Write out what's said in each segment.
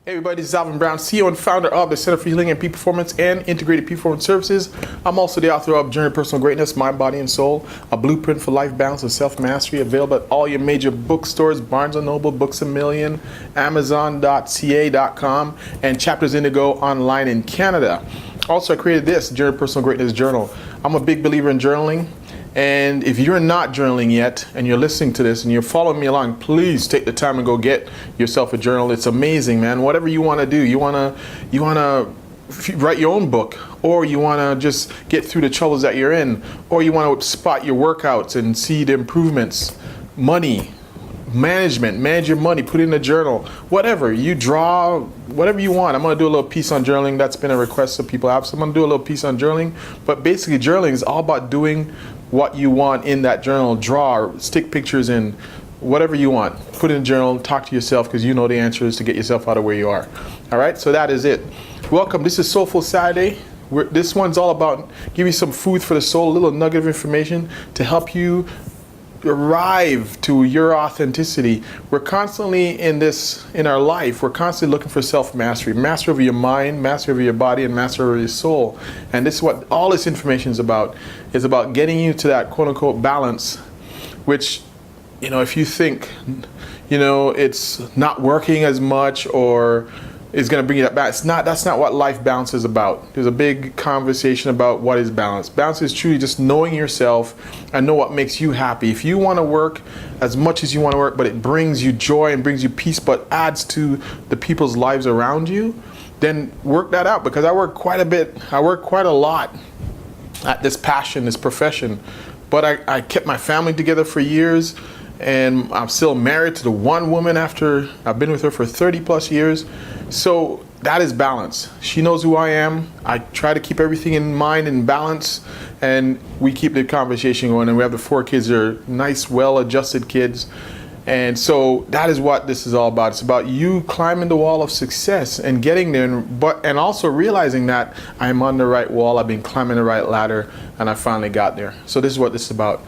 Hey everybody, this is Alvin Brown, CEO and founder of the Center for Healing and Peak Performance and Integrated Peak Performance Services. I'm also the author of Journey to Personal Greatness, Mind, Body, and Soul, a blueprint for life balance and self-mastery, available at all your major bookstores, Barnes & Noble, Books A Million, Amazon.ca.com, and Chapters Indigo online in Canada. Also, I created this Journey to Personal Greatness Journal. I'm a big believer in journaling. And if you're not journaling yet and you're listening to this and you're following me along, please take the time and go get yourself a journal. It's amazing, man. Whatever you want to do, you want to write your own book, or you want to just get through the troubles that you're in, or you want to spot your workouts and see the improvements, money, manage your money, put it in a journal, whatever, you draw, whatever you want. I'm going to do a little piece on journaling. That's been a request that people have, so I'm going to do a little piece on journaling. But basically, journaling is all about doing what you want in that journal. Draw, stick pictures in, whatever you want. Put in a journal, talk to yourself, because you know the answers to get yourself out of where you are. All right, so that is it. Welcome. This is Soulful Saturday. This one's all about give you some food for the soul, a little nugget of information to help you arrive to your authenticity. We're constantly in our life, we're constantly looking for self-mastery, mastery over your mind, mastery over your body, and mastery over your soul. And this is what all this information is about getting you to that quote-unquote balance, which, you know, if you think, you know, it's not working as much or is going to bring you that balance. That's not what life balance is about. There's a big conversation about what is balance. Balance is truly just knowing yourself and know what makes you happy. If you want to work as much as you want to work, but it brings you joy and brings you peace, but adds to the people's lives around you, then work that out. Because I work quite a lot at this passion, this profession. But I kept my family together for years, and I'm still married to the one woman after I've been with her for 30 plus years. So that is balance. She knows who I am. I try to keep everything in mind and balance, and we keep the conversation going. And we have the 4 kids. They're nice, well-adjusted kids. And so that is what this is all about. It's about you climbing the wall of success and getting there, and also realizing that I'm on the right wall. I've been climbing the right ladder, and I finally got there. So this is what this is about.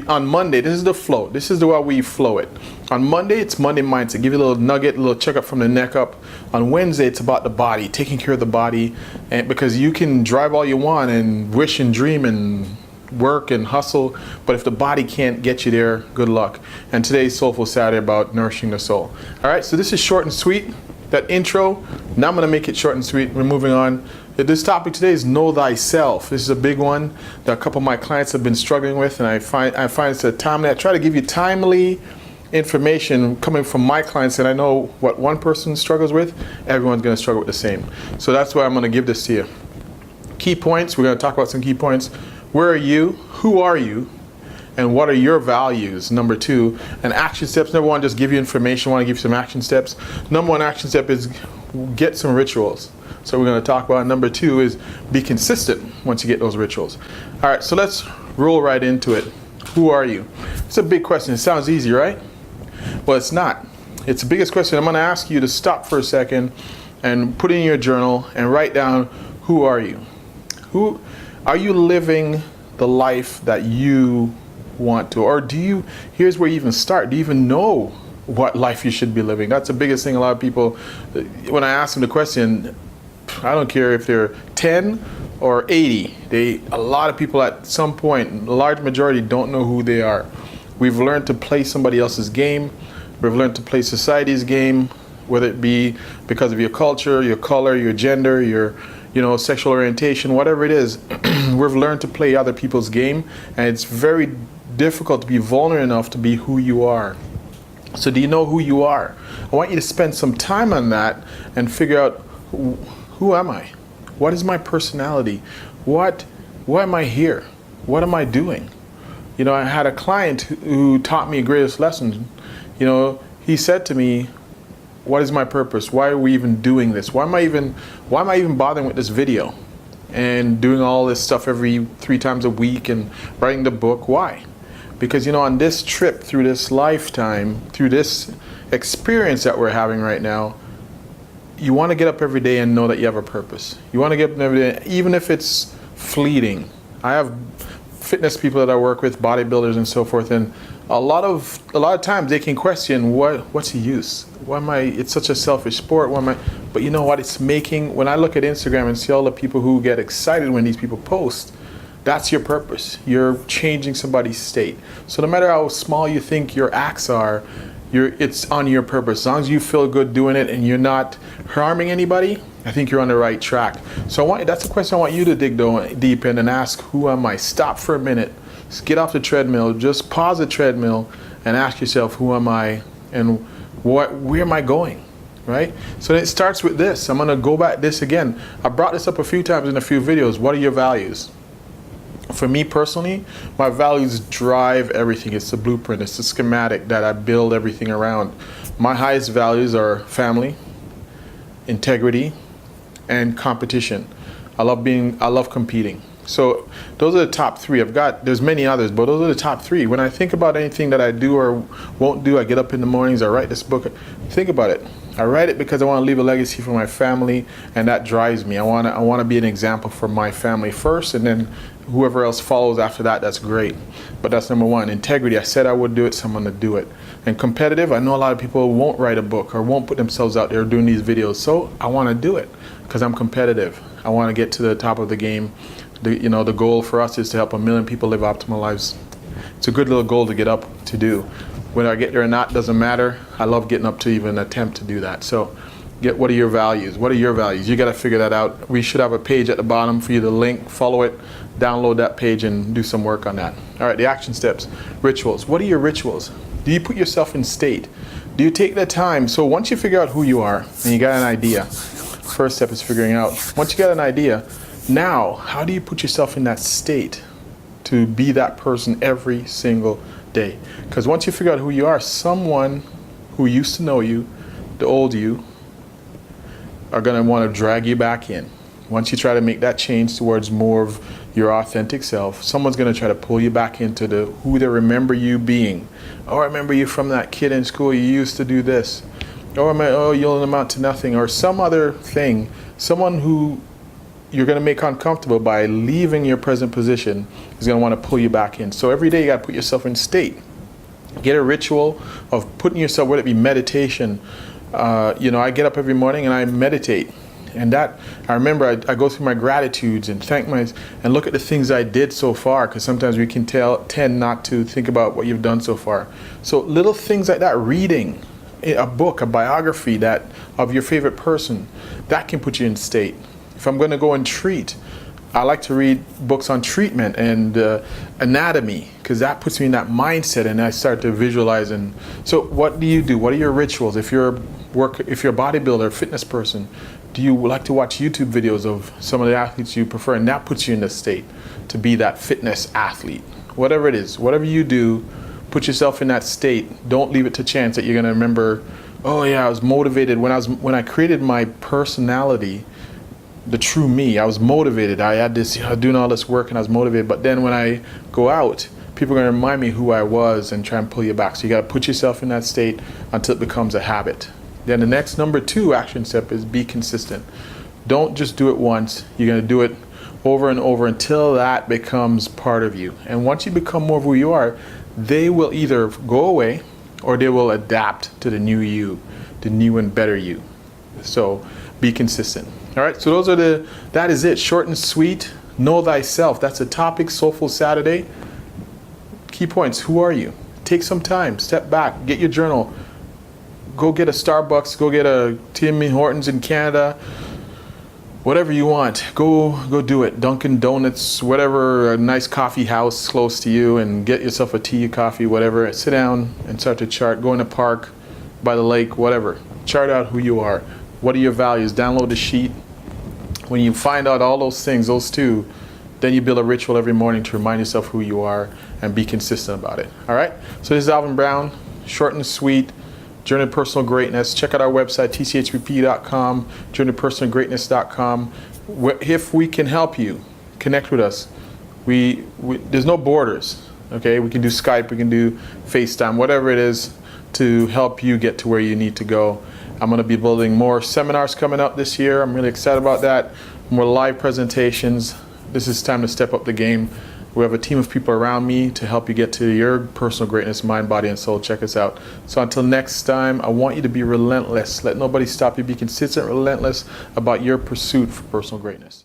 On Monday, this is the flow. This is the way we flow it. On Monday, it's Monday mindset. Give you a little nugget, a little checkup from the neck up. On Wednesday, it's about the body, taking care of the body. And because you can drive all you want and wish and dream and work and hustle, but if the body can't get you there, good luck. And today's Soulful Saturday about nourishing the soul. All right, so this is short and sweet, that intro. Now I'm going to make it short and sweet. We're moving on. This topic today is know thyself. This is a big one that a couple of my clients have been struggling with, and I find it's a timely. I try to give you timely information coming from my clients, and I know what one person struggles with, everyone's going to struggle with the same. So that's why I'm going to give this to you. Key points. We're going to talk about some key points. Where are you? Who are you? And what are your values? Number 2. And action steps. Number 1, just give you information. I want to give you some action steps. Number 1 action step is get some rituals. So we're going to talk about. Number 2 is be consistent once you get those rituals. All right, so let's roll right into it. Who are you? It's a big question. It sounds easy, right? Well, it's not. It's the biggest question. I'm going to ask you to stop for a second and put in your journal and write down, who are you? Who are you living the life that you want to? Or here's where you even start. Do you even know what life you should be living? That's the biggest thing. A lot of people, when I ask them the question, I don't care if they're 10 or 80. A lot of people at some point, a large majority, don't know who they are. We've learned to play somebody else's game. We've learned to play society's game, whether it be because of your culture, your color, your gender, your sexual orientation, whatever it is. We've learned to play other people's game, and it's very difficult to be vulnerable enough to be who you are. So do you know who you are? I want you to spend some time on that and figure out, who am I? What is my personality? Why am I here? What am I doing? I had a client who taught me greatest lesson. He said to me, what is my purpose? Why are we even doing this? Why am I even bothering with this video and doing all this stuff every 3 times a week and writing the book? Why? Because on this trip through this lifetime, through this experience that we're having right now, you want to get up every day and know that you have a purpose. You want to get up every day, even if it's fleeting. I have fitness people that I work with, bodybuilders and so forth, and a lot of times they can question what's the use? Why am I? It's such a selfish sport. Why am I? But you know what? It's making, when I look at Instagram and see all the people who get excited when these people post, that's your purpose. You're changing somebody's state. So no matter how small you think your acts are, it's on your purpose. As long as you feel good doing it and you're not harming anybody, I think you're on the right track. So that's a question I want you to dig deep in and ask, who am I? Stop for a minute. Just get off the treadmill. Just pause the treadmill and ask yourself, who am I and where am I going? Right? So it starts with this. I'm going to go back this again. I brought this up a few times in a few videos. What are your values? For me personally, my values drive everything. It's the blueprint. It's the schematic that I build everything around. My highest values are family, integrity, and competition. I love competing. So those are the top three. There's many others, but those are the top three. When I think about anything that I do or won't do, I get up in the mornings, I write this book. Think about it. I write it because I want to leave a legacy for my family, and that drives me. I want to be an example for my family first, and then whoever else follows after that, that's great. But that's number one. Integrity, I said I would do it, so I'm going to do it. And competitive, I know a lot of people won't write a book or won't put themselves out there doing these videos, so I want to do it because I'm competitive. I want to get to the top of the game. The goal for us is to help 1 million people live optimal lives. It's a good little goal to get up to do. Whether I get there or not doesn't matter. I love getting up to even attempt to do that. So what are your values? What are your values? You got to figure that out. We should have a page at the bottom for you to link, follow it, download that page and do some work on that. All right, the action steps. Rituals. What are your rituals? Do you put yourself in state? Do you take the time? So once you figure out who you are and you got an idea, first step is figuring out. Once you got an idea, now how do you put yourself in that state to be that person every single day? Because once you figure out who you are, someone who used to know you, the old you, are going to want to drag you back in. Once you try to make that change towards more of your authentic self, someone's going to try to pull you back into who they remember you being. Oh, I remember you from that kid in school, you used to do this. Oh, you'll amount to nothing. Or some other thing. Someone who you're going to make uncomfortable by leaving your present position is going to want to pull you back in. So every day you got to put yourself in state. Get a ritual of putting yourself, whether it be meditation. I get up every morning and I meditate. And that, I remember I go through my gratitudes and and look at the things I did so far, because sometimes we can tend not to think about what you've done so far. So little things like that, reading a book, a biography of your favorite person, that can put you in state. If I'm going to go and treat, I like to read books on treatment and anatomy, because that puts me in that mindset and I start to visualize. And so what do you do? What are your rituals? If you're a bodybuilder, fitness person, do you like to watch YouTube videos of some of the athletes you prefer? And that puts you in the state to be that fitness athlete. Whatever it is, whatever you do, put yourself in that state. Don't leave it to chance that you're going to remember, oh yeah, I was motivated when I created my personality, the true me. I was motivated. I had this, doing all this work and I was motivated. But then when I go out, people are going to remind me who I was and try and pull you back. So you got to put yourself in that state until it becomes a habit. Then the next number 2 action step is be consistent. Don't just do it once. You're going to do it over and over until that becomes part of you. And once you become more of who you are, they will either go away or they will adapt to the new you, the new and better you. So be consistent. All right, so that is it. Short and sweet. Know thyself. That's the topic, Soulful Saturday. Key points. Who are you? Take some time. Step back. Get your journal. Go get a Starbucks. Go get a Tim Hortons in Canada. Whatever you want. Go do it. Dunkin' Donuts, whatever, a nice coffee house close to you, and get yourself a tea, coffee, whatever. Sit down and start to chart. Go in a park, by the lake, whatever. Chart out who you are. What are your values? Download the sheet. When you find out all those things, those 2, then you build a ritual every morning to remind yourself who you are and be consistent about it. All right? So this is Alvin Brown, short and sweet, Journey to Personal Greatness. Check out our website, tchpp.com, journeytopersonalgreatness.com. If we can help you, connect with us. There's no borders, okay? We can do Skype, we can do FaceTime, whatever it is to help you get to where you need to go. I'm going to be building more seminars coming up this year. I'm really excited about that. More live presentations. This is time to step up the game. We have a team of people around me to help you get to your personal greatness, mind, body, and soul. Check us out. So until next time, I want you to be relentless. Let nobody stop you. Be consistent, relentless about your pursuit for personal greatness.